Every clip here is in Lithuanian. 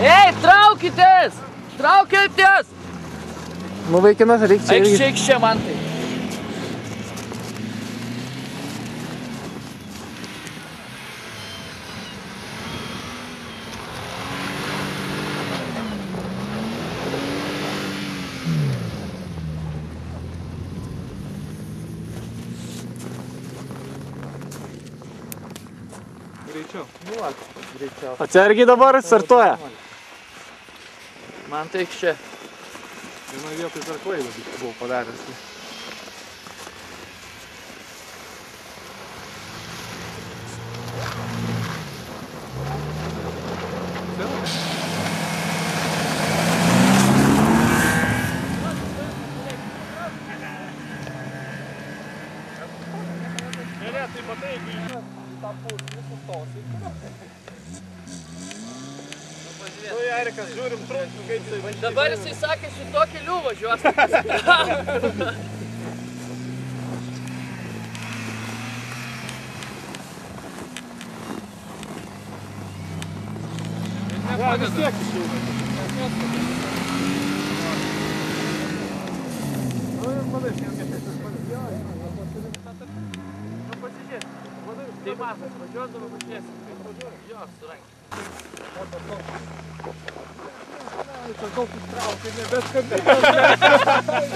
Ei, traukitės! Traukitės! Nu, vaikinas, reikia čia irgi. Eik čia, man tai. Greičiau. Nu, greičiau. Atsargiai dabar startuoja. Man tai čia. Vienoje vietoje dar klaidą buvau padaręs. Tai matai, jeigu į tą pusę sustosi. Nu, Erikas, žiūrim trump, kaip tai... Dabar jisai sakė, šito keliu važiuos. Ja, vis tiek išėjai. Nu, manai, Tai matas, važiuodavo važiuosim. Jo, surank. čia daug ištraukė, nebet kabinės.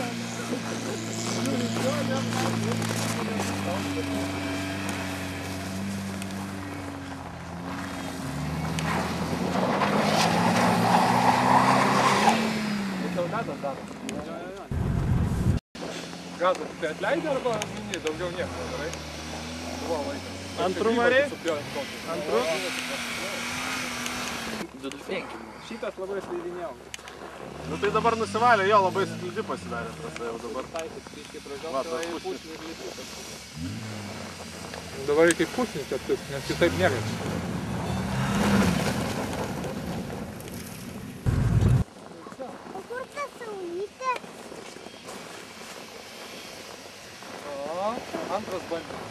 Gazą, tai atleidė arba mini, daugiau nieko, gerai? Buvo laikas. Antru mariai? Antru? 225. Šitas labai slidinėjau. Nu tai dabar nusivalė, jo labai slidi pasidarė trasa jau dabar. Va, dabar reikia pusnį keptis, nes kitaip niekas. O kur ta saulytė? Antras bandymas.